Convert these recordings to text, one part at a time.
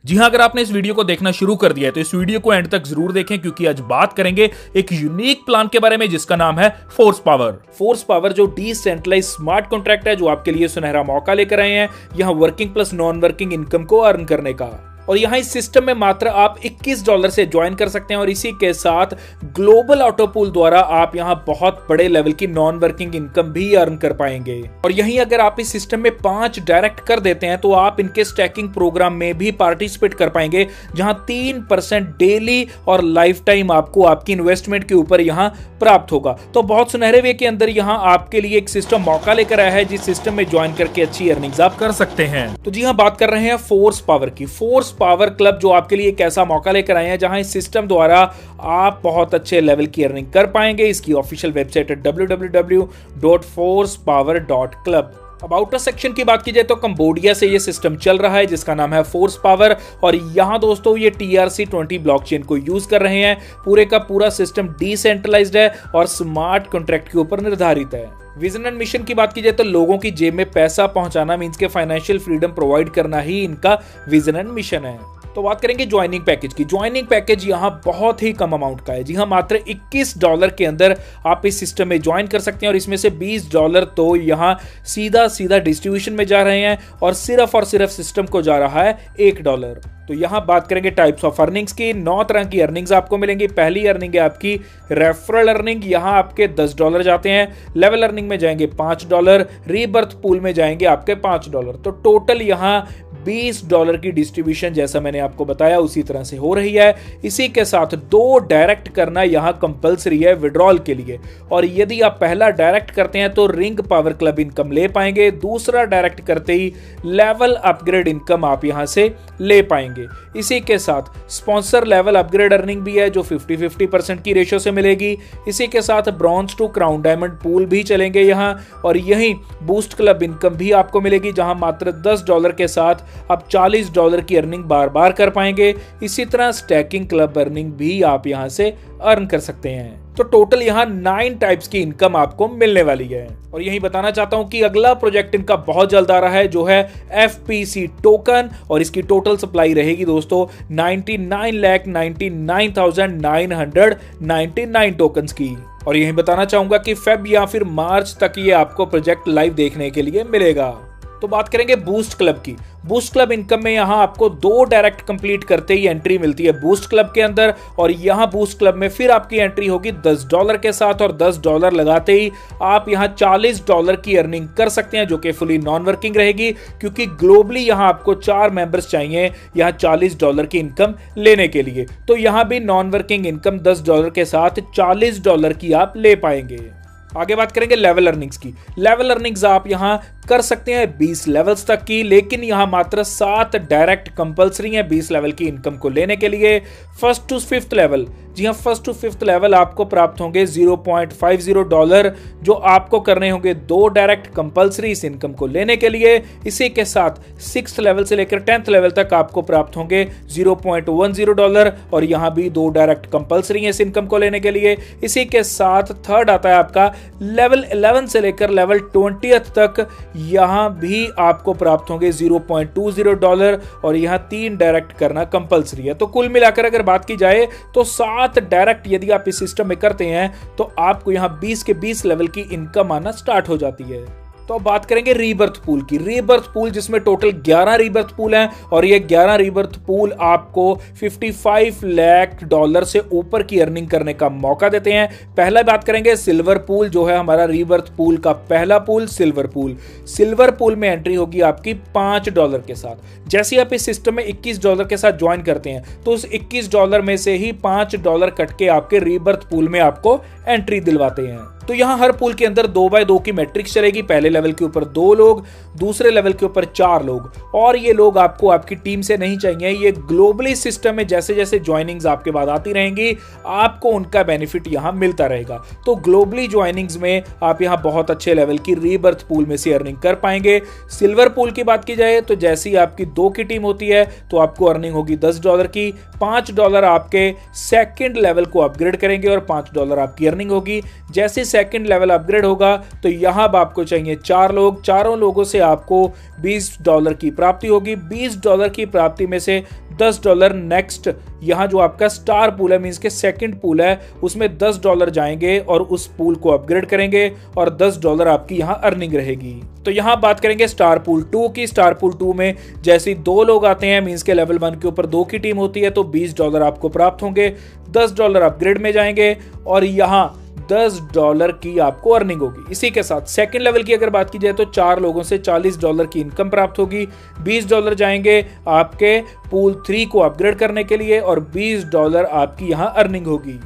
जी हाँ, अगर आपने इस वीडियो को देखना शुरू कर दिया है तो इस वीडियो को एंड तक जरूर देखें, क्योंकि आज बात करेंगे एक यूनिक प्लान के बारे में जिसका नाम है फोर्स पावर। फोर्स पावर जो डिसेंट्रलाइज स्मार्ट कॉन्ट्रैक्ट है, जो आपके लिए सुनहरा मौका लेकर आए हैं यहाँ working plus non working income को अर्न करने का। और यहाँ इस सिस्टम में मात्र आप $21 से ज्वाइन कर सकते हैं और इसी के साथ ग्लोबल ऑटो पूल द्वारा आप यहाँ बहुत बड़े लेवल की नॉन वर्किंग इनकम भी अर्न कर पाएंगे। और यहीं अगर आप इस सिस्टम में 5 डायरेक्ट कर देते हैं तो आप इनके स्टैकिंग प्रोग्राम में भी पार्टिसिपेट कर पाएंगे, जहां 3% डेली और लाइफ टाइम आपको आपकी इन्वेस्टमेंट के ऊपर यहाँ प्राप्त होगा। तो बहुत सुनहरे वे के अंदर यहाँ आपके लिए एक सिस्टम मौका लेकर आया है, जिस सिस्टम में ज्वाइन करके अच्छी अर्निंग्स आप कर सकते हैं। तो जी हाँ, बात कर रहे हैं फोर्स पावर की। फोर्स पावर क्लब जो आपके लिए एक ऐसा मौका लेकर आए हैं जहां इस सिस्टम द्वारा आप बहुत अच्छे लेवल की अर्निंग कर पाएंगे। इसकी ऑफिशियल वेबसाइट है www.forcepower.club। अब आउटर सेक्शन की बात की जाए तो कंबोडिया से ये सिस्टम चल रहा है जिसका नाम है फोर्स पावर, और यहाँ दोस्तों ये TRC20 ब्लॉकचेन को यूज कर रहे हैं। पूरे का पूरा सिस्टम डिसेंट्रलाइज्ड है और स्मार्ट कॉन्ट्रैक्ट के ऊपर निर्धारित है। विजन एंड मिशन की बात की जाए तो लोगों की जेब में पैसा पहुंचाना मींस के फाइनेंशियल फ्रीडम प्रोवाइड करना ही इनका विजन एंड मिशन है। तो बात करेंगे ज्वाइनिंग पैकेज की। ज्वाइनिंग पैकेज यहाँ बहुत ही कम अमाउंट का है। जी हाँ, मात्र $21 के अंदर आप इस सिस्टम में ज्वाइन कर सकते हैं और इसमें से $20 तो यहाँ सीधा डिस्ट्रीब्यूशन में जा रहे हैं और सिर्फ सिस्टम को जा रहा है $1। तो यहाँ बात करेंगे टाइप्स ऑफ अर्निंग्स की। 9 तरह की अर्निंग्स आपको मिलेंगी। पहली अर्निंग है आपकी रेफरल अर्निंग, यहाँ आपके $10 जाते हैं। लेवल अर्निंग में जाएंगे $5, रीबर्थ पूल में जाएंगे आपके $5। तो टोटल यहाँ $20 की डिस्ट्रीब्यूशन जैसा मैंने आपको बताया उसी तरह से हो रही है। इसी के साथ 2 डायरेक्ट करना यहाँ कंपलसरी है विड्रॉल के लिए, और यदि आप पहला डायरेक्ट करते हैं तो रिंग पावर क्लब इनकम ले पाएंगे। दूसरा डायरेक्ट करते ही लेवल अपग्रेड इनकम आप यहाँ से ले पाएंगे। इसी के साथ स्पॉन्सर लेवल अपग्रेड अर्निंग भी है जो 50-50% की रेशियो से मिलेगी। इसी के साथ bronze to crown diamond pool भी चलेंगे यहाँ, और यहीं बूस्ट क्लब इनकम भी आपको मिलेगी जहां मात्र $10 के साथ आप $40 की अर्निंग बार बार कर पाएंगे। इसी तरह स्टैकिंग क्लब अर्निंग भी आप यहां से अर्न कर सकते हैं। तो टोटल यहाँ 9 टाइप्स की इनकम आपको मिलने वाली है। और यही बताना चाहता हूं कि अगला प्रोजेक्ट इनका बहुत जल्द आ रहा है जो है FPC टोकन, और इसकी टोटल सप्लाई रहेगी दोस्तों 99,99,999 टोकन्स की। और यही बताना चाहूंगा कि फेब या फिर मार्च तक ये आपको प्रोजेक्ट लाइव देखने के लिए मिलेगा। तो बात करेंगे बूस्ट क्लब की। बूस्ट क्लब इनकम में यहाँ आपको 2 डायरेक्ट कंप्लीट करते ही एंट्री मिलती है बूस्ट क्लब के अंदर, और यहाँ बूस्ट क्लब में फिर आपकी एंट्री होगी $10 के साथ, और $10 लगाते ही आप यहाँ $40 की अर्निंग कर सकते हैं जो कि फुली नॉन वर्किंग रहेगी, क्योंकि ग्लोबली यहाँ आपको 4 मेंबर्स चाहिए यहाँ $40 की इनकम लेने के लिए। तो यहाँ भी नॉन वर्किंग इनकम $10 के साथ $40 की आप ले पाएंगे। आगे बात करेंगे लेवल अर्निंग्स की। लेवल अर्निंग्स आप यहां कर सकते हैं 20 लेवल्स तक की, लेकिन यहां मात्र 7 डायरेक्ट कंपलसरी है 20 लेवल की इनकम को लेने के लिए। फर्स्ट टू फिफ्थ लेवल, जी हां, फर्स्ट टू फिफ्थ लेवल आपको प्राप्त होंगे $0.50, जो आपको करने होंगे 2 डायरेक्ट कंपलसरी इस इनकम को लेने के लिए। इसी के साथ 6th लेवल से लेकर 10th लेवल तक आपको प्राप्त होंगे $0.10, और यहां भी 2 डायरेक्ट कंपलसरी है इस इनकम को लेने के लिए। इसी के साथ थर्ड आता है आपका लेवल 11 से लेकर लेवल 20th तक, यहां भी आपको प्राप्त होंगे $0.20, और यहां 3 डायरेक्ट करना कंपलसरी है। तो कुल मिलाकर अगर बात की जाए तो 7 डायरेक्ट यदि आप इस सिस्टम में करते हैं तो आपको यहां 20 के 20 लेवल की इनकम आना स्टार्ट हो जाती है। तो अब बात करेंगे रीबर्थ पूल की। रीबर्थ पूल जिसमें टोटल 11 रीबर्थ पूल हैं, और ये 11 रीबर्थ पूल आपको $55 लाख से ऊपर की अर्निंग करने का मौका देते हैं। पहला बात करेंगे सिल्वर पूल, जो है हमारा रीबर्थ पूल का पहला pool silver pool. Silver pool में एंट्री होगी आपकी $5 के साथ। जैसे आप इस सिस्टम में $21 के साथ ज्वाइन करते हैं तो उस $21 में से ही $5 कट के आपके रीबर्थ पूल में आपको एंट्री दिलवाते हैं। तो यहाँ हर पूल के अंदर 2x2 की मैट्रिक्स चलेगी। पहले लेवल के ऊपर 2 लोग, दूसरे लेवल के ऊपर 4 लोग, और ये लोग आपको आपकी टीम से नहीं चाहिए। ये ग्लोबली सिस्टम में जैसे जैसे ज्वाइनिंग्स आपके बाद आती रहेंगी आपको उनका बेनिफिट यहाँ मिलता रहेगा। तो ग्लोबली ज्वाइनिंग्स में आप यहाँ बहुत अच्छे लेवल की रीबर्थ पूल में से अर्निंग कर पाएंगे। सिल्वर पूल की बात की जाए तो जैसी आपकी 2 की टीम होती है तो आपको अर्निंग होगी $10 की। $5 आपके सेकंड लेवल को अपग्रेड करेंगे और $5 आपकी अर्निंग होगी। जैसे सेकंड लेवल अपग्रेड होगा तो यहाँ अब आपको चाहिए 4 लोग, चारों लोगों से आपको $20 की प्राप्ति होगी। $20 की प्राप्ति में से $10 नेक्स्ट यहाँ जो आपका स्टार पूल है, मींस के सेकंड पूल है, उसमें $10 जाएंगे और उस पूल को अपग्रेड करेंगे और $10 आपकी यहाँ अर्निंग रहेगी। तो यहाँ बात करेंगे स्टार पूल 2 की। स्टार पूल 2 में जैसे 2 लोग आते हैं, मींस के लेवल 1 के ऊपर 2 की टीम होती है, तो $20 आपको प्राप्त होंगे, $10 अपग्रेड में जाएंगे और यहाँ $10 की आपको अर्निंग होगी। इसी के साथ सेकंड लेवल की अगर बात की जाए तो 4 लोगों से $40 की इनकम प्राप्त होगी। $20 जाएंगे आपके पूल 3 को अपग्रेड करने के लिए और $20 आपकी यहाँ अर्निंग होगी।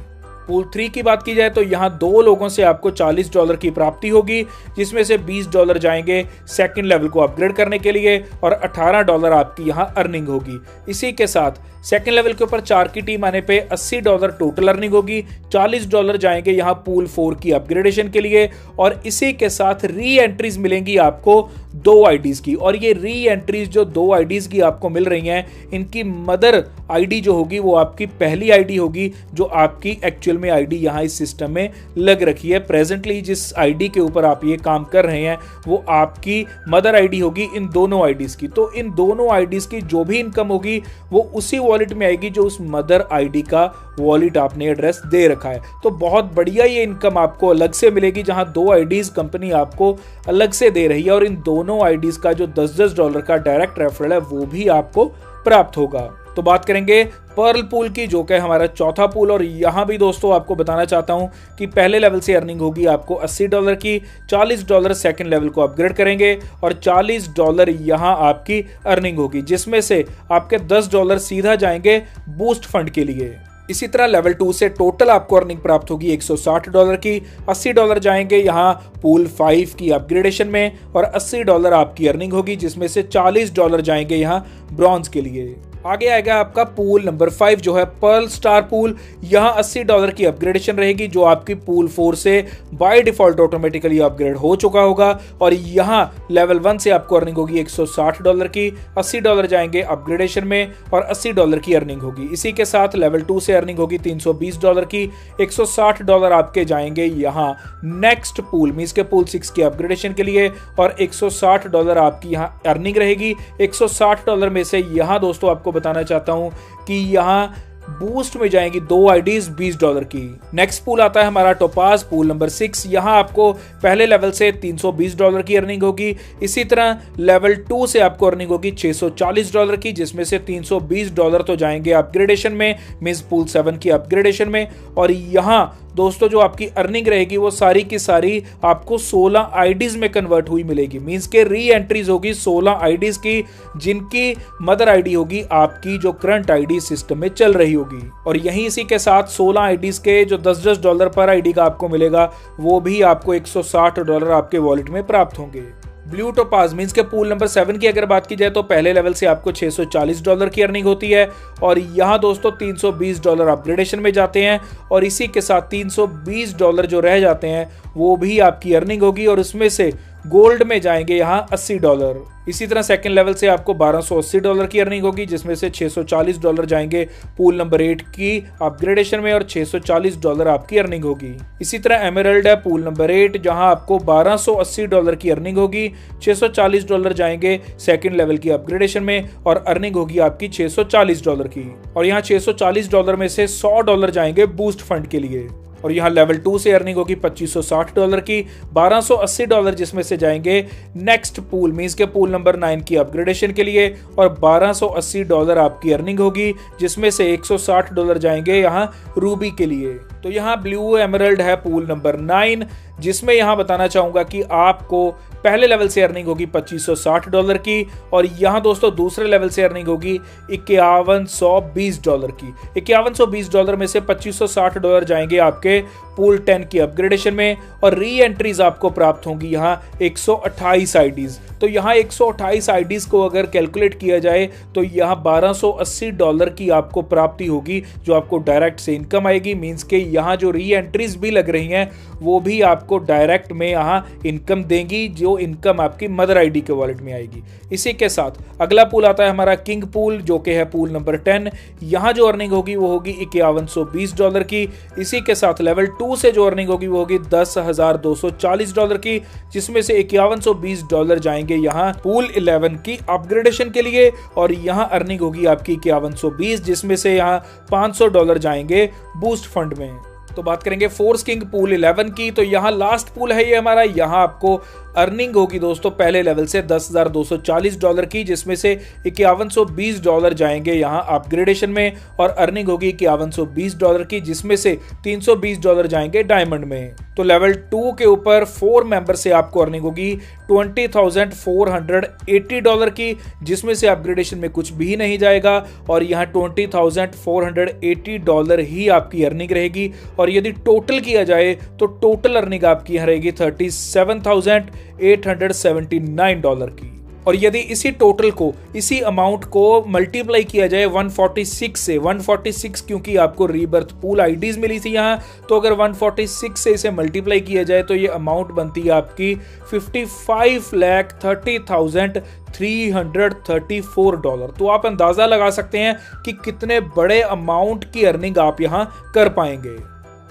पूल 3 की बात की जाए तो यहाँ 2 लोगों से आपको $40 की प्राप्ति होगी, जिसमें से $20 जाएंगे सेकंड लेवल को अपग्रेड करने के लिए और $18 आपकी यहाँ अर्निंग होगी। इसी के साथ सेकंड लेवल के ऊपर 4 की टीम आने पे $80 टोटल अर्निंग होगी। $40 जाएंगे यहाँ पूल 4 की अपग्रेडेशन के लिए और इसी के साथ री एंट्रीज मिलेंगी आपको 2 आईडीज की। और ये री एंट्रीज जो 2 आईडीज की आपको मिल रही हैं, इनकी मदर आईडी जो होगी वो आपकी पहली आईडी होगी, जो आपकी एक्चुअल में आईडी यहाँ इस सिस्टम में लग रखी है। प्रेजेंटली जिस आईडी के ऊपर आप ये काम कर रहे हैं वो आपकी मदर आईडी होगी इन दोनों आईडीज की। तो इन दोनों आईडीज की जो भी इनकम होगी वो उसी वॉलेट में आएगी जो उस मदर आईडी का वॉलेट आपने एड्रेस दे रखा है। तो बहुत बढ़िया ये इनकम आपको अलग से मिलेगी, जहां 2 आईडीज कंपनी आपको अलग से दे रही है और इन दोनों आईडीज का जो $10 का डायरेक्ट रेफरल है वो भी आपको प्राप्त होगा। तो बात करेंगे पर्ल पूल की, जो कि हमारा चौथा पूल। और यहाँ भी दोस्तों आपको बताना चाहता हूँ कि पहले लेवल से अर्निंग होगी आपको $80 की, $40 सेकंड लेवल को अपग्रेड करेंगे और $40 यहाँ आपकी अर्निंग होगी, जिसमें से आपके $10 सीधा जाएंगे बूस्ट फंड के लिए। इसी तरह लेवल 2 से टोटल आपको अर्निंग प्राप्त होगी $160 की। $80 जाएंगे यहाँ पूल 5 की अपग्रेडेशन में और $80 आपकी अर्निंग होगी, जिसमें से $40 जाएंगे यहाँ ब्रॉन्ज के लिए। आगे आएगा आपका पूल नंबर 5 जो है पर्ल स्टार पूल। यहाँ $80 की अपग्रेडेशन रहेगी, जो आपकी पूल 4 से बाय डिफॉल्ट ऑटोमेटिकली अपग्रेड हो चुका होगा और यहाँ लेवल 1 से आपको अर्निंग होगी $160 की। $80 जाएंगे अपग्रेडेशन में और $80 की अर्निंग होगी। इसी के साथ लेवल 2 से अर्निंग होगी $320 की। $160 आपके जाएंगे यहाँ नेक्स्ट पूल मींस के पूल 6 के अपग्रेडेशन के लिए और $160 आपकी यहाँ अर्निंग रहेगी। $160 में से यहाँ दोस्तों आपको बताना चाहता हूं कि यहां बूस्ट में जाएंगी 2 आईडीज $20 की। नेक्स्ट पूल आता है हमारा टोपाज पूल नंबर 6। यहां आपको पहले लेवल से $320 की अर्निंग होगी। इसी तरह लेवल 2 से आपको अर्निंग होगी $640 की, जिसमें से $320 तो जाएंगे अपग्रेडेशन में मींस पूल 7 की अपग्रेडेशन में। और यहां दोस्तों जो आपकी अर्निंग रहेगी वो सारी की सारी आपको 16 आईडीज में कन्वर्ट हुई मिलेगी, मींस के री एंट्रीज होगी 16 आईडीज की, जिनकी मदर आईडी होगी आपकी जो करंट आईडी सिस्टम में चल रही होगी। और यहीं इसी के साथ 16 आईडीज के जो $10 पर आईडी का आपको मिलेगा वो भी आपको $160 आपके वॉलेट में प्राप्त होंगे। ब्लू टोपाज मींस के पूल नंबर 7 की अगर बात की जाए तो पहले लेवल से आपको $640 की अर्निंग होती है और यहाँ दोस्तों $320 अपग्रेडेशन में जाते हैं और इसी के साथ $320 जो रह जाते हैं वो भी आपकी अर्निंग होगी और उसमें से गोल्ड में जाएंगे यहाँ $80। इसी तरह सेकंड लेवल से आपको $1280 की अर्निंग होगी, जिसमें से $640 जाएंगे पूल नंबर 8 की अपग्रेडेशन में और $640 आपकी अर्निंग होगी। इसी तरह एमरल्ड है पूल नंबर 8, जहां आपको $1280 की अर्निंग होगी। $640 जाएंगे सेकंड लेवल की अपग्रेडेशन में और अर्निंग होगी आपकी $640 की। और यहाँ $640 में से $100 जाएंगे बूस्ट फंड के लिए। और यहाँ लेवल 2 से अर्निंग होगी $2560 की। $1280 जिसमें से जाएंगे नेक्स्ट पूल मींस के पूल नंबर 9 की अपग्रेडेशन के लिए और $1280 आपकी अर्निंग होगी, जिसमें से $160 जाएंगे यहाँ रूबी के लिए। तो यहाँ ब्लू एमरल्ड है पूल नंबर 9, जिसमें यहाँ बताना चाहूंगा कि आपको पहले लेवल से अर्निंग होगी $2560 की और यहाँ दोस्तों दूसरे लेवल से अर्निंग होगी $5120 की। $5120 में से $2560 जाएंगे आपके पूल 10 की अपग्रेडेशन में और री एंट्रीज आपको प्राप्त होंगी यहाँ 128 आईडीज। तो यहाँ 128 आईडीज को अगर कैलकुलेट किया जाए तो यहाँ $1280 की आपको प्राप्ति होगी, जो आपको डायरेक्ट से इनकम आएगी, मींस के यहाँ जो री एंट्रीज भी लग रही हैं वो भी आपको डायरेक्ट में यहाँ इनकम देंगी, जो इनकम आपकी मदर आईडी के वॉलेट में आएगी। इसी के साथ अगला पूल आता है हमारा किंग पूल, जो कि है पूल नंबर 10। यहाँ जो अर्निंग होगी वो होगी $5120 की। इसी के साथ लेवल 2 से जो अर्निंग होगी वो होगी $10,240 की, जिसमें से $5120 जाएंगे यहाँ पूल 11 की अपग्रेडेशन के लिए, और यहाँ अर्निंग होगी आपकी 5120, जिसमें से यहाँ $500 जाएंगे बूस्ट फंड में। तो बात करेंगे फोर्स किंग पूल 11 की, तो यहाँ लास्ट पूल है ये हमारा। यहाँ आपको अर्निंग होगी दोस्तों पहले लेवल से $10,240 की, जिसमें से $5120 जाएंगे यहाँ अपग्रेडेशन में, और अर्निंग होगी $5120 की, जिसमें से $320 जाएंगे डायमंड में। तो लेवल 2 के ऊपर 4 मेंबर से आपको अर्निंग होगी $20,480 की, जिसमें से अपग्रेडेशन में कुछ भी नहीं जाएगा, और यहाँ $20,480 ही आपकी अर्निंग रहेगी। और यदि टोटल किया जाए तो टोटल अर्निंग आपकी यहाँ रहेगी $37,879 की। और यदि इसी टोटल को, इसी अमाउंट को मल्टीप्लाई किया जाए 146 से, 146 क्योंकि आपको रीबर्थ पूल आईडीज मिली थी यहाँ, तो अगर 146 से इसे मल्टीप्लाई किया जाए तो ये अमाउंट बनती है आपकी $55,30,334। तो आप अंदाजा लगा सकते हैं कि कितने बड़े अमाउंट की अर्निंग आप यहाँ कर पाएंगे।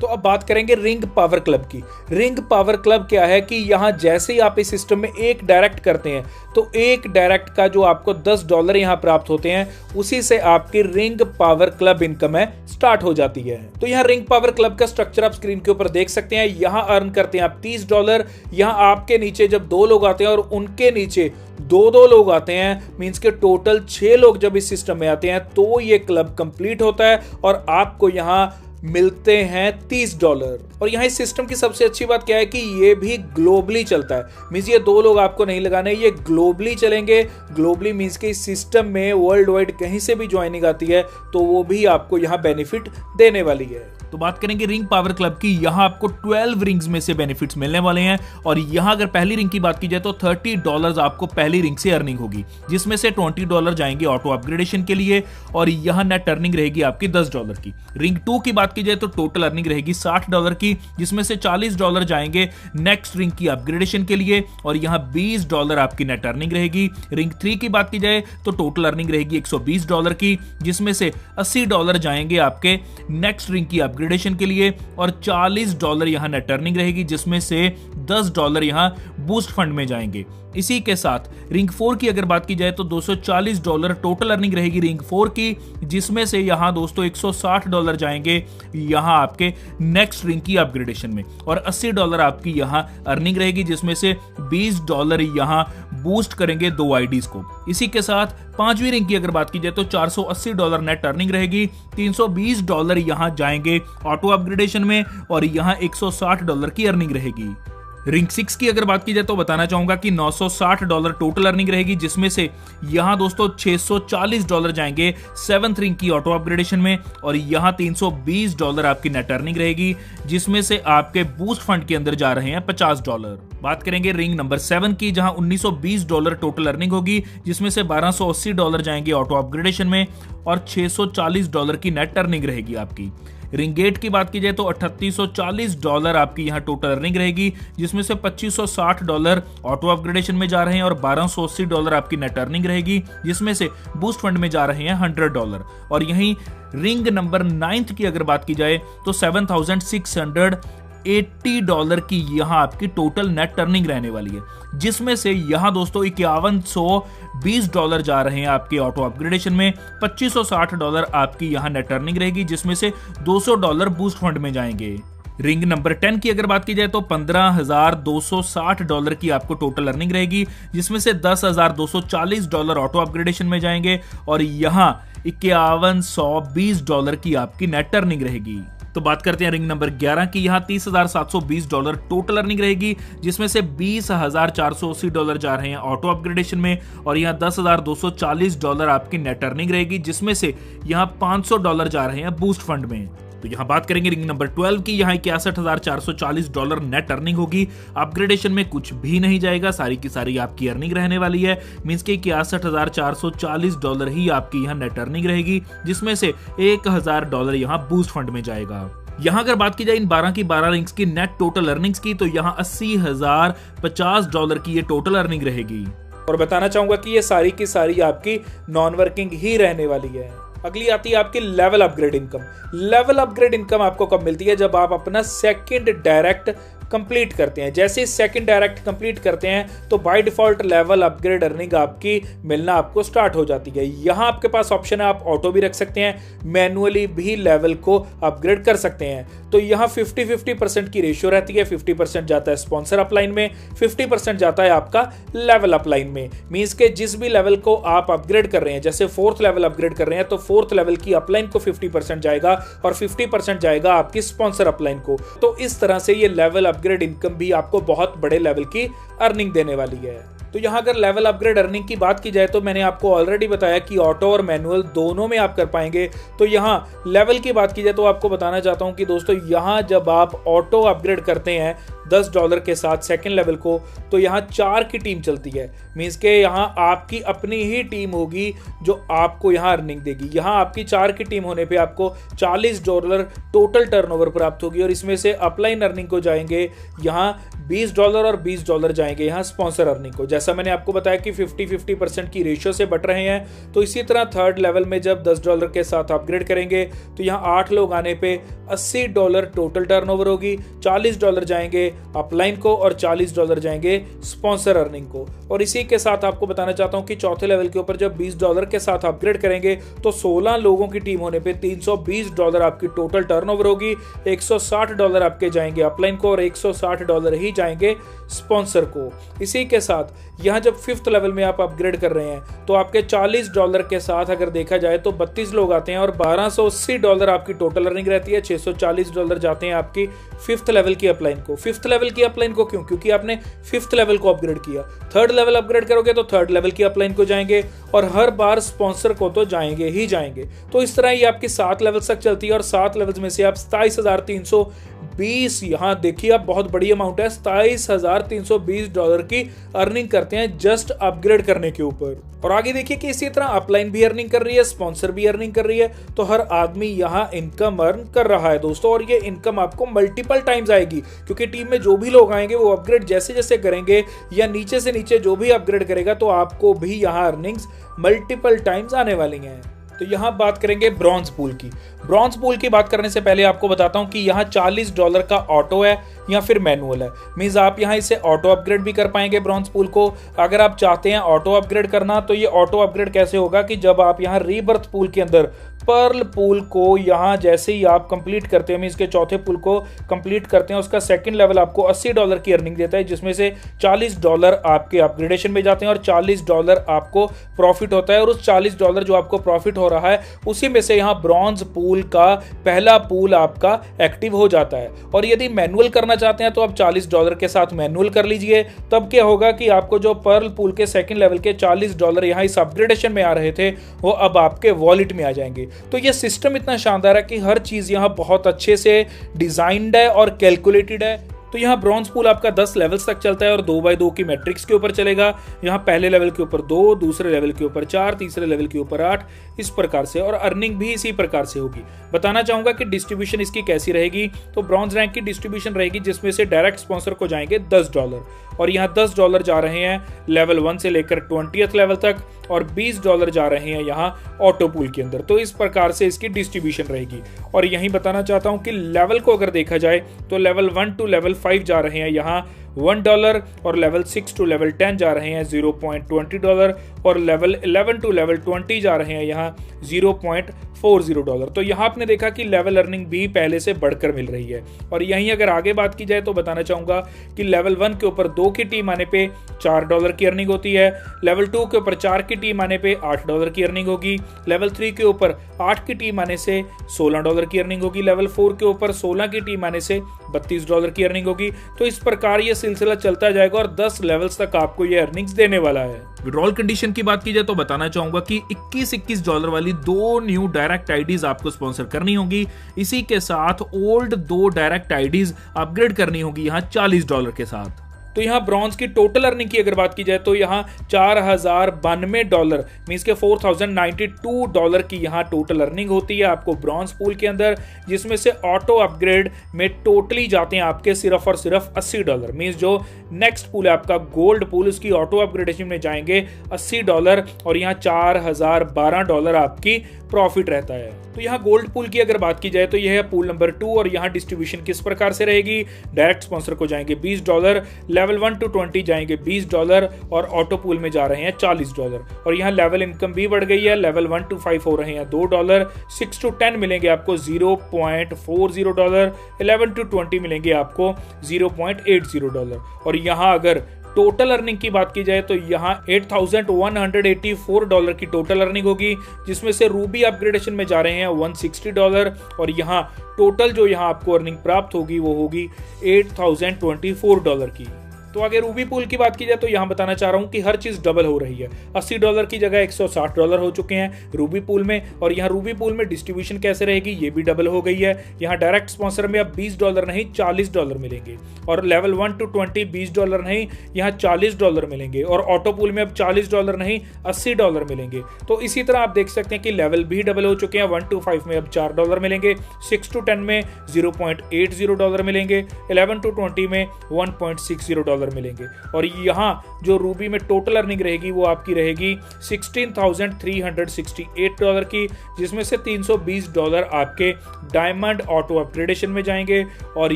तो अब बात करेंगे रिंग पावर क्लब की। रिंग पावर क्लब क्या है कि यहाँ जैसे ही आप इस सिस्टम में एक डायरेक्ट करते हैं तो एक डायरेक्ट का जो आपको $10 यहाँ प्राप्त होते हैं, उसी से आपकी रिंग पावर क्लब इनकम है स्टार्ट हो जाती है। तो यहाँ रिंग पावर क्लब का स्ट्रक्चर आप स्क्रीन के ऊपर देख सकते हैं। यहाँ अर्न करते हैं आप $30। यहाँ आपके नीचे जब 2 लोग आते हैं और उनके नीचे 2 लोग आते हैं, मींस के टोटल 6 लोग जब इस सिस्टम में आते हैं तो ये क्लब कंप्लीट होता है और आपको यहाँ मिलते हैं $30। और यहाँ इस सिस्टम की सबसे अच्छी बात क्या है कि ये भी ग्लोबली चलता है। मींस ये 2 लोग आपको नहीं लगाने, ये ग्लोबली चलेंगे। ग्लोबली मींस के इस सिस्टम में वर्ल्ड वाइड कहीं से भी ज्वाइनिंग आती है तो वो भी आपको यहाँ बेनिफिट देने वाली है। तो बात करेंगे रिंग पावर क्लब की। यहाँ आपको 12 रिंग्स में से बेनिफिट्स मिलने वाले हैं, और यहाँ अगर पहली रिंग की बात की जाए तो $30 आपको पहली रिंग से अर्निंग होगी, जिसमें से $20 जाएंगे ऑटो अपग्रेडेशन के लिए, और यहाँ नेट अर्निंग रहेगी आपकी $10 की। रिंग 2 की बात की जाए तो टोटल अर्निंग रहेगी $60 की, जिसमें से $40 जाएंगे नेक्स्ट रिंग की अपग्रेडेशन के लिए, और यहाँ $20 आपकी नेट अर्निंग रहेगी। रिंग 3 की बात की जाए तो टोटल अर्निंग रहेगी $120 की, जिसमें से $80 जाएंगे आपके नेक्स्ट रिंग की अपग्रेडेशन के लिए, और $40 यहाँ नेट अर्निंग रहेगी, जिसमें से $10 यहाँ बूस्ट फंड में जाएंगे। इसी के साथ रिंग 4 की अगर बात की जाए तो $240 टोटल अर्निंग रहेगी रिंग 4 की, जिसमें से यहाँ दोस्तों $160 जाएंगे यहाँ आपके नेक्स्ट रिंग की अपग्रेडेशन में, और $80 आपकी यहाँ अर्निंग रहेगी, जिसमें से $20 यहाँ बूस्ट करेंगे 2 आईडीज को। इसी के साथ 5वीं रिंग की अगर बात की जाए तो $480 नेट अर्निंग रहेगी, $320 यहाँ जाएंगे ऑटो अपग्रेडेशन में, और यहाँ $160 की अर्निंग रहेगी। रिंग 6 की अगर बात की जाए तो बताना चाहूंगा कि $960 टोटल अर्निंग रहेगी, जिसमें से यहाँ दोस्तों $640 जाएंगे 7th रिंग की ऑटो अपग्रेडेशन में, और यहाँ $320 आपकी नेट अर्निंग रहेगी, जिसमें से आपके बूस्ट फंड के अंदर जा रहे हैं $50। बात करेंगे रिंग नंबर 7 की, जहां $1920 टोटल अर्निंग होगी, जिसमें से $1280 जाएंगे ऑटो अपग्रेडेशन में, और $640 की नेट अर्निंग रहेगी आपकी। रिंग 8 की बात की जाए तो $3840 आपकी यहाँ टोटल अर्निंग रहेगी, जिसमें से $2560 ऑटो अपग्रेडेशन में जा रहे हैं, और $1280 आपकी नेट अर्निंग रहेगी, जिसमें से बूस्ट फंड में जा रहे हैं $100। और यहीं रिंग नंबर 9 की अगर बात की जाए तो $7680 की यहाँ आपकी टोटल नेट अर्निंग रहने वाली है, जिसमें से यहाँ दोस्तों $5120 जा रहे हैं आपके ऑटो अपग्रेडेशन में, $2560 आपकी यहाँ नेट अर्निंग रहेगी, जिसमें से $200 बूस्ट फंड में जाएंगे। रिंग नंबर 10 की अगर बात की जाए तो $15,260 की आपको टोटल अर्निंग रहेगी, जिसमें से $10,240 ऑटो अपग्रेडेशन में जाएंगे, और यहाँ $5120 की आपकी नेट अर्निंग रहेगी। तो बात करते हैं रिंग नंबर 11 की। यहाँ $30,720 टोटल अर्निंग रहेगी, जिसमें से $20,480 जा रहे हैं ऑटो अपग्रेडेशन में, और यहाँ $10,240 आपकी नेट अर्निंग रहेगी, जिसमें से यहाँ $500 जा रहे हैं बूस्ट फंड में। तो यहाँ बात करेंगे रिंग नंबर 12 की। यहाँ $61,440 नेट अर्निंग होगी, अपग्रेडेशन में कुछ भी नहीं जाएगा, सारी की सारी आपकी अर्निंग रहने वाली है। मींस के $61,440 ही आपकी यहाँ नेट अर्निंग रहेगी, जिसमें से $1,000 यहाँ बूस्ट फंड में जाएगा। यहाँ अगर बात की जाए इन 12 की 12 रिंग्स की नेट टोटल अर्निंग्स की, तो यहाँ $80,050 की ये टोटल अर्निंग रहेगी। और बताना चाहूंगा कि ये सारी की सारी आपकी नॉन वर्किंग ही रहने वाली है। अगली आती है आपकी level upgrade income. Level upgrade income आपको कब मिलती है? जब आप अपना सेकंड डायरेक्ट कंप्लीट करते हैं। जैसे ही सेकंड डायरेक्ट कंप्लीट करते हैं तो by default level upgrade earning आपकी मिलना आपको स्टार्ट हो जाती है। यहां आपके पास ऑप्शन है, आप ऑटो भी रख सकते हैं, मैनुअली भी लेवल को अपग्रेड कर सकते हैं। तो यहां 50-50% की रेशियो रहती है। 50% जाता है स्पॉन्सर अपलाइन में, 50% जाता है आपका लेवल अपलाइन में। मींस के जिस भी लेवल को आप अपग्रेड कर रहे हैं, जैसे 4th लेवल अपग्रेड कर रहे हैं तो 4th लेवल की अपलाइन को 50% जाएगा और 50% जाएगा आपकी स्पॉन्सर अपलाइन को। तो इस तरह से ये लेवल अपग्रेड इनकम भी आपको बहुत बड़े लेवल की अर्निंग देने वाली है। तो यहां अगर लेवल अपग्रेड अर्निंग की बात की जाए तो मैंने आपको ऑलरेडी बताया कि ऑटो और मैनुअल दोनों में आप कर पाएंगे। तो यहां लेवल की बात की जाए तो आपको बताना चाहता हूं कि दोस्तों यहां जब आप ऑटो अपग्रेड करते हैं $10 के साथ सेकंड लेवल को, तो यहाँ 4 की टीम चलती है। मींस के यहाँ आपकी अपनी ही टीम होगी जो आपको यहाँ अर्निंग देगी। यहाँ आपकी 4 की टीम होने पे आपको $40 टोटल टर्नओवर प्राप्त होगी और इसमें से अपलाइन अर्निंग को जाएंगे यहाँ $20 और $20 जाएंगे यहाँ स्पॉन्सर अर्निंग को। जैसा मैंने आपको बताया कि 50-50% की रेशियो से बट रहे हैं। तो इसी तरह थर्ड लेवल में जब $10 के साथ अपग्रेड करेंगे तो यहाँ 8 लोग आने पे $80 टोटल टर्नओवर होगी, $40 जाएंगे अपलाइन को और $40 जाएंगे स्पॉन्सर अर्निंग को। और इसी के साथ आपको बताना चाहता हूं कि चौथे लेवल के ऊपर जब $20 के साथ अपग्रेड करेंगे तो 16 लोगों की टीम होने पे $320 आपकी टोटल टर्नओवर होगी, $160 आपके जाएंगे अपलाइन को और $160 ही जाएंगे स्पॉन्सर को। इसी के साथ यहां जब 5th लेवल में आप अपग्रेड कर रहे हैं तो आपके $40 के साथ अगर देखा जाए तो 32 लोग आते हैं और $1280 आपकी टोटल अर्निंग रहती है। $640 जाते हैं आपकी 5th लेवल की अपलाइन को। 5th लेवल की अपलाइन को क्यों? क्योंकि आपने 5th लेवल को अपग्रेड किया। 3rd लेवल अपग्रेड करोगे तो 3rd लेवल की अपलाइन को जाएंगे और हर बार स्पॉन्सर को तो जाएंगे ही जाएंगे। तो इस तरह ये आपकी 7 लेवल तक चलती है और 7 लेवल्स में से आप 27,320, यहाँ देखिए आप बहुत बड़ी अमाउंट है, $27,320 की अर्निंग करते हैं जस्ट अपग्रेड करने के ऊपर। और आगे देखिए कि इसी तरह अपलाइन भी अर्निंग कर रही है, स्पॉन्सर भी अर्निंग कर रही है। तो हर आदमी यहाँ इनकम अर्न कर रहा है दोस्तों, और ये इनकम आपको मल्टीपल टाइम्स आएगी क्योंकि टीम में जो भी लोग आएंगे वो अपग्रेड जैसे जैसे करेंगे या नीचे से नीचे जो भी अपग्रेड करेगा तो आपको भी यहाँ अर्निंग्स मल्टीपल टाइम्स आने वाली हैं। तो यहाँ बात करेंगे ब्रॉन्ज पूल की। ब्रॉन्ज पूल की बात करने से पहले आपको बताता हूँ कि यहाँ $40 का ऑटो है या फिर मैनुअल है। मींस आप यहाँ इसे ऑटो अपग्रेड भी कर पाएंगे ब्रॉन्ज पूल को। अगर आप चाहते हैं ऑटो अपग्रेड करना तो ये ऑटो अपग्रेड कैसे होगा कि जब आप यहाँ रीबर्थ पूल के अंदर पर्ल पूल को यहाँ जैसे ही आप कंप्लीट करते हैं, मींस के चौथे पूल को कंप्लीट करते हैं, उसका सेकंड लेवल आपको $80 की अर्निंग देता है, जिसमें से $40 आपके अपग्रेडेशन में जाते हैं और $40 आपको प्रॉफिट होता है। और उस $40 जो आपको प्रॉफिट हो रहा है उसी में से यहाँ ब्रॉन्ज पूल का पहला पूल आपका एक्टिव हो जाता है। और यदि मैनुअल करना चाहते हैं तो आप $40 के साथ मैनुअल कर लीजिए। तब क्या होगा कि आपको जो पर्ल पूल के सेकंड लेवल के $40 यहाँ इस अपग्रेडेशन में आ रहे थे वो अब आपके वॉलेट में आ जाएंगे। तो ये सिस्टम इतना शानदार है कि हर चीज यहाँ बहुत अच्छे से डिजाइन्ड है और कैलकुलेटेड है। तो यहाँ ब्रॉन्ज पूल आपका 10 लेवल्स तक चलता है और 2x2 की मैट्रिक्स के ऊपर चलेगा। यहाँ पहले लेवल के ऊपर 2, दूसरे लेवल के ऊपर 4, तीसरे लेवल के ऊपर 8, इस प्रकार से, और अर्निंग भी इसी प्रकार से होगी। बताना चाहूंगा कि डिस्ट्रीब्यूशन इसकी कैसी रहेगी। तो ब्रॉन्ज रैंक की डिस्ट्रीब्यूशन रहेगी जिसमें से डायरेक्ट स्पॉन्सर को जाएंगे $10 और यहाँ $10 जा रहे हैं लेवल 1 से लेकर 20th लेवल तक और $20 जा रहे हैं यहाँ ऑटो पूल के अंदर। तो इस प्रकार से इसकी डिस्ट्रीब्यूशन रहेगी। और यही बताना चाहता हूँ कि लेवल को अगर देखा जाए तो लेवल 1 टू लेवल 5 जा रहे हैं यहाँ $1 और लेवल 6 टू लेवल 10 जा रहे हैं $0.20 और लेवल 11 टू लेवल 20 जा रहे हैं यहाँ $0.40। तो यहाँ आपने देखा कि लेवल अर्निंग भी पहले से बढ़कर मिल रही है। और यहीं अगर आगे बात की जाए तो बताना चाहूंगा कि लेवल 1 के ऊपर 2 की टीम आने पे $4 की अर्निंग होती है, लेवल 2 के ऊपर 4 की टीम आने पे $8 की अर्निंग होगी, लेवल 3 के ऊपर 8 की टीम आने से $16 की अर्निंग होगी, लेवल 4 के ऊपर 16 की टीम आने से $32 की अर्निंग होगी। तो इस प्रकार ये सिलसिला चलता जाएगा और 10 लेवल्स तक आपको ये अर्निंग्स देने वाला है। विड्रॉल कंडीशन की बात की जाए तो बताना चाहूंगा कि $21 वाली 2 न्यू डायरेक्ट आईडीज आपको स्पॉन्सर करनी होगी। इसी के साथ ओल्ड 2 डायरेक्ट आईडीज अपग्रेड करनी होगी यहाँ $40 के साथ। तो यहाँ ब्रॉन्ज की टोटल अर्निंग की अगर बात की जाए तो यहाँ $4092 मींस के $4092 की यहाँ टोटल अर्निंग होती है आपको ब्रॉन्ज पूल के अंदर, जिसमें से ऑटो अपग्रेड में टोटली जाते हैं आपके सिर्फ और सिर्फ $80 मींस जो नेक्स्ट पूल है आपका गोल्ड पूल, उसकी ऑटो अपग्रेडेशन में जाएंगे $80 और यहाँ $4012 आपकी प्रॉफिट रहता है। तो यहाँ गोल्ड पूल की अगर बात की जाए तो यह है पूल नंबर 2 और यहाँ डिस्ट्रीब्यूशन किस प्रकार से रहेगी। डायरेक्ट स्पॉन्सर को जाएंगे $20, लेवल 1 to 20 जाएंगे $20 और ऑटो पूल में जा रहे हैं $40 और यहाँ लेवल इनकम भी बढ़ गई है, लेवल 1 to 5 हो रहे हैं $2, 6 to 10 मिलेंगे आपको $0.40, 11 to 20 मिलेंगे आपको $0.80 और यहाँ अगर टोटल अर्निंग की बात की जाए तो यहाँ $8184 की टोटल अर्निंग होगी, जिसमें से रूबी अपग्रेडेशन में जा रहे हैं $160 और यहाँ टोटल जो यहाँ आपको अर्निंग प्राप्त होगी वो होगी $8024 की। तो आगे रूबी पूल की बात की जाए तो यहाँ बताना चाह रहा हूँ कि हर चीज डबल हो रही है, $80 की जगह $160 हो चुके हैं रूबी पूल में और यहाँ रूबी पूल में डिस्ट्रीब्यूशन कैसे रहेगी ये भी डबल हो गई है। यहाँ डायरेक्ट स्पॉन्सर में अब $20 नहीं $40 मिलेंगे और लेवल 1 to 20 $20 नहीं यहाँ $40 मिलेंगे और ऑटो पूल में अब $40 नहीं $80 मिलेंगे। तो इसी तरह आप देख सकते हैं कि लेवल भी डबल हो चुके हैं, 1 to 5 में अब $4 मिलेंगे, 6 to 10 में $0.80 मिलेंगे, 11 to 20 में $1.60 मिलेंगे और यहाँ जो रूबी में टोटल अर्निंग रहेगी वो आपकी रहेगी $16,368 की, जिसमें से $320 आपके डायमंड ऑटो अपग्रेडेशन में जाएंगे और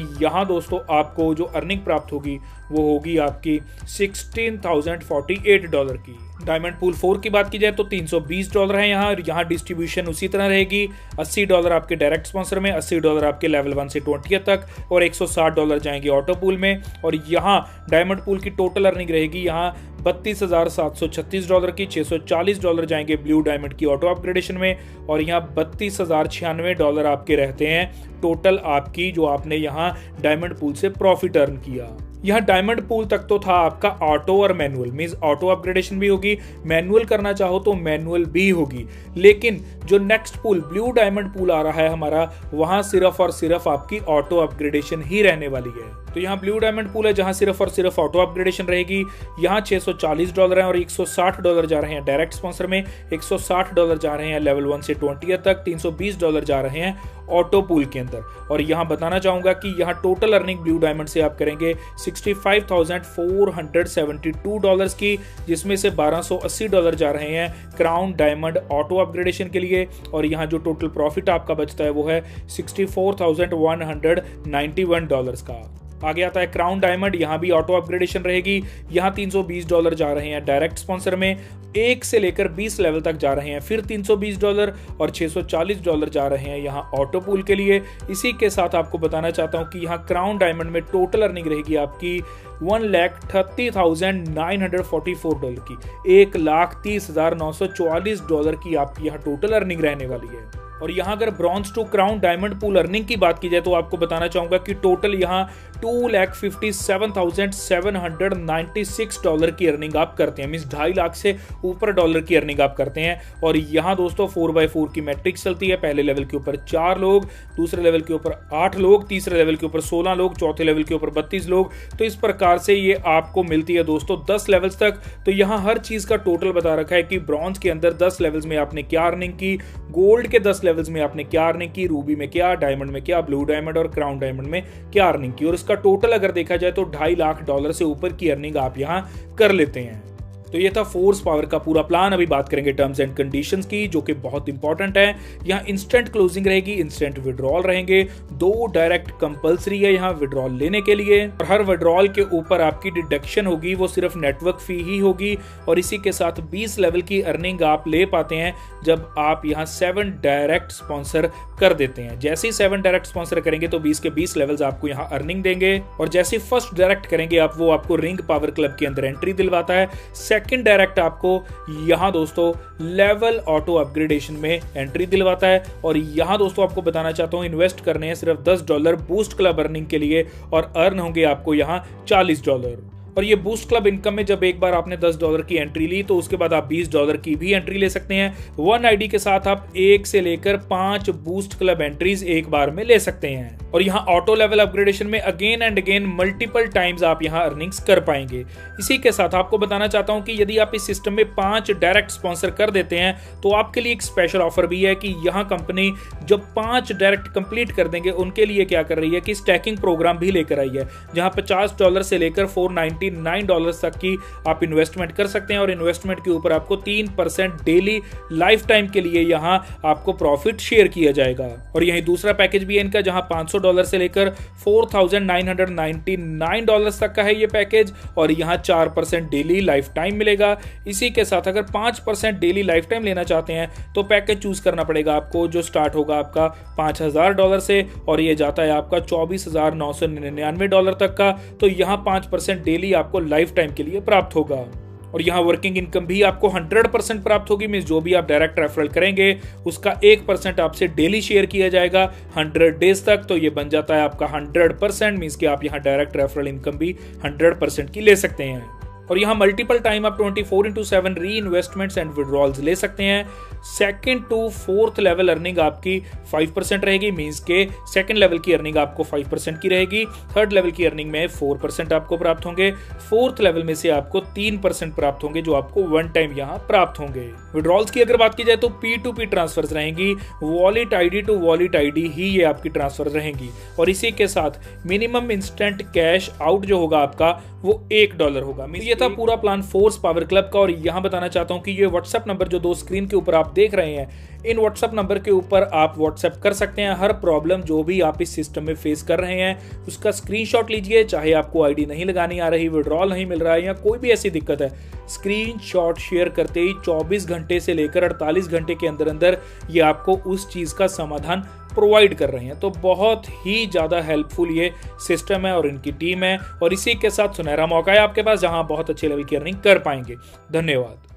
यहाँ दोस्तों आपको जो अर्निंग प्राप्त होगी वो होगी आपकी $16,048 की। डायमंड पूल 4 की बात की जाए तो $320 है यहाँ और यहाँ डिस्ट्रीब्यूशन उसी तरह रहेगी, $80 आपके डायरेक्ट स्पॉन्सर में, $80 आपके लेवल 1 से 20 तक और $160 जाएंगे ऑटो पूल में और यहाँ डायमंड पूल की टोटल अर्निंग रहेगी यहाँ $32,736 की, $640 जाएंगे ब्लू डायमंड की ऑटो अपग्रेडेशन में और यहाँ $32,096 आपके रहते हैं टोटल आपकी जो आपने यहाँ डायमंड पूल से प्रॉफिट अर्न किया। यह डायमंड पूल तक तो था आपका ऑटो और मैनुअल, मींस ऑटो अपग्रेडेशन भी होगी, मैनुअल करना चाहो तो मैनुअल भी होगी, लेकिन जो next pool blue diamond pool आ रहा है हमारा वहां सिर्फ और सिर्फ आपकी ऑटो अपग्रेडेशन ही रहने वाली है। तो यहाँ ब्लू डायमंड पूल है जहां सिर्फ और सिर्फ ऑटो अपग्रेडेशन रहेगी, यहाँ $640 है और $160 जा रहे हैं डायरेक्ट स्पॉन्सर में, $160 जा रहे हैं लेवल 1 से 20 तक, $320 जा रहे हैं ऑटो पूल के अंदर और यहाँ बताना चाहूंगा कि यहाँ टोटल अर्निंग ब्लू डायमंड से आप करेंगे $65,472 की, जिसमें से $1280 जा रहे हैं क्राउन डायमंड ऑटो अपग्रेडेशन के लिए और यहाँ जो टोटल प्रॉफिट आपका बचता है वो है $64,191 का। आगे आता है क्राउन डायमंड, यहाँ भी ऑटो अपग्रेडेशन रहेगी, यहाँ $320 जा रहे हैं डायरेक्ट स्पॉन्सर में, 1 से लेकर 20 लेवल तक जा रहे हैं, फिर $320 और $640 जा रहे हैं यहाँ ऑटो पूल के लिए। इसी के साथ आपको बताना चाहता हूँ कि यहाँ क्राउन डायमंड में टोटल अर्निंग रहेगी आपकी $1,30,944 की, $1,30,944 की आपकी यहाँ टोटल अर्निंग रहने वाली है। और यहाँ अगर bronze to crown diamond pool earning की बात की जाए तो आपको बताना चाहूंगा कि टोटल यहाँ $2,57,796 की अर्निंग आप करते हैं, मींस 2.5 लाख से ऊपर डॉलर की अर्निंग आप करते हैं। और यहाँ दोस्तों 4x4 की मैट्रिक्स चलती है, पहले लेवल के ऊपर 4 लोग, दूसरे लेवल के ऊपर 8 लोग, तीसरे लेवल के ऊपर 16 लोग, चौथे लेवल के ऊपर 32 लोग। तो इस प्रकार से ये आपको मिलती है दोस्तों 10 लेवल्स तक। तो यहाँ हर चीज का टोटल बता रखा है कि ब्रॉन्ज के अंदर 10 लेवल्स में आपने क्या अर्निंग की, गोल्ड के 10 लेवल्स में आपने क्या अर्निंग की, रूबी में क्या, डायमंड में क्या, ब्लू डायमंड और क्राउन डायमंड में क्या अर्निंग की, और इसका टोटल अगर देखा जाए तो $2.5 लाख से ऊपर की अर्निंग आप यहां कर लेते हैं। तो ये था फोर्स पावर का पूरा प्लान। अभी बात करेंगे टर्म्स एंड कंडीशंस की, जो कि बहुत इंपॉर्टेंट है। यहाँ इंस्टेंट क्लोजिंग रहेगी, इंस्टेंट विड्रॉल रहेंगे, 2 डायरेक्ट कंपलसरी है यहाँ विड्रॉल लेने के लिए, और हर विड्रॉल के ऊपर आपकी डिडक्शन होगी वो सिर्फ नेटवर्क फी ही होगी। और इसी के साथ 20 लेवल की अर्निंग आप ले पाते हैं जब आप यहाँ 7 डायरेक्ट स्पॉन्सर कर देते हैं। जैसे ही 7 डायरेक्ट स्पॉन्सर करेंगे तो 20 के 20 लेवल्स आपको यहाँ अर्निंग देंगे, और जैसे फर्स्ट डायरेक्ट करेंगे आप, वो आपको रिंग पावर क्लब के अंदर एंट्री दिलवाता है। सेकंड डायरेक्ट आपको यहां दोस्तों लेवल ऑटो अपग्रेडेशन में एंट्री दिलवाता है। और यहां दोस्तों आपको बताना चाहता हूं, इन्वेस्ट करने हैं सिर्फ $10 बूस्ट क्लब अर्निंग के लिए, और अर्न होंगे आपको यहां $40। और ये बूस्ट क्लब इनकम में जब एक बार आपने $10 की एंट्री ली तो उसके बाद आप $20 की भी एंट्री ले सकते हैं। 1 आईडी के साथ आप 1 से लेकर 5 बूस्ट क्लब एंट्रीज एक बार में ले सकते हैं। और यहाँ ऑटो लेवल अपग्रेडेशन में again and again multiple times आप यहाँ अर्निंग्स कर पाएंगे। इसी के साथ आपको बताना चाहता हूँ कि यदि आप इस सिस्टम में 5 डायरेक्ट स्पॉन्सर कर देते हैं तो आपके लिए एक स्पेशल ऑफर भी है कि यहाँ कंपनी जब 5 डायरेक्ट कंप्लीट कर देंगे उनके लिए क्या कर रही है कि स्टैकिंग प्रोग्राम भी लेकर आई है, जहाँ $50 से लेकर $499 तक की आप इन्वेस्टमेंट कर सकते हैं और इन्वेस्टमेंट के ऊपर आपको 3% डेली लाइफ टाइम के लिए यहाँ आपको प्रॉफिट शेयर किया जाएगा। और यही दूसरा पैकेज भी है इनका, जहाँ $500 से लेकर $4,999 तक का है ये पैकेज और यहाँ 4% डेली लाइफ टाइम मिलेगा। इसी के साथ अगर 5% डेली लाइफ टाइम लेना चाहते हैं तो पैकेज चूज करना पड़ेगा आपको, जो स्टार्ट होगा आपका $5,000 से और ये जाता है आपका $24,999 तक का। तो यहाँ 5% डेली आपको लाइफ टाइम के लिए प्राप्त होगा। और यहाँ वर्किंग इनकम भी आपको 100% प्राप्त होगी। मींस जो भी आप डायरेक्ट रेफरल करेंगे उसका 1% आपसे डेली शेयर किया जाएगा 100 डेज तक। तो ये बन जाता है आपका 100%। मींस कि आप यहाँ डायरेक्ट रेफरल इनकम भी 100% की ले सकते हैं। और यहाँ मल्टीपल टाइम आप 24/7 री इन्वेस्टमेंट्स एंड विड्रॉल्स ले सकते हैं। 2nd to 4th level earning आपकी 5% रहेगी। मींस के 2nd लेवल की अर्निंग आपको 5% की रहेगी। 3rd लेवल की अर्निंग में 4% आपको प्राप्त होंगे। 4th लेवल में से आपको 3% प्राप्त होंगे जो आपको वन टाइम यहाँ प्राप्त होंगे। विड्रॉल्स की अगर बात की जाए तो P2P ट्रांसफर्स रहेंगी, wallet ID to wallet ID ही ये आपकी ट्रांसफर रहेंगी। और इसी के साथ मिनिमम इंस्टेंट कैश आउट जो होगा आपका वो $1 होगा। ये था पूरा प्लान फोर्स पावर क्लब का। और यहाँ बताना चाहता हूँ कि ये व्हाट्सएप नंबर जो 2 स्क्रीन के ऊपर आप देख रहे हैं, इन व्हाट्सएप नंबर के ऊपर आप व्हाट्सएप कर सकते हैं। हर प्रॉब्लम जो भी आप इस सिस्टम में फेस कर रहे हैं उसका स्क्रीनशॉट लीजिए, चाहे आपको आईडी नहीं लगानी आ रही, विड्रॉल नहीं मिल रहा है या कोई भी ऐसी दिक्कत है, स्क्रीनशॉट शेयर करते ही 24 घंटे से लेकर 48 घंटे के अंदर अंदर ये आपको उस चीज का समाधान प्रोवाइड कर रहे हैं। तो बहुत ही ज़्यादा हेल्पफुल ये सिस्टम है और इनकी टीम है। और इसी के साथ सुनहरा मौका है आपके पास जहां बहुत अच्छे लेवल की अर्निंग कर पाएंगे। धन्यवाद।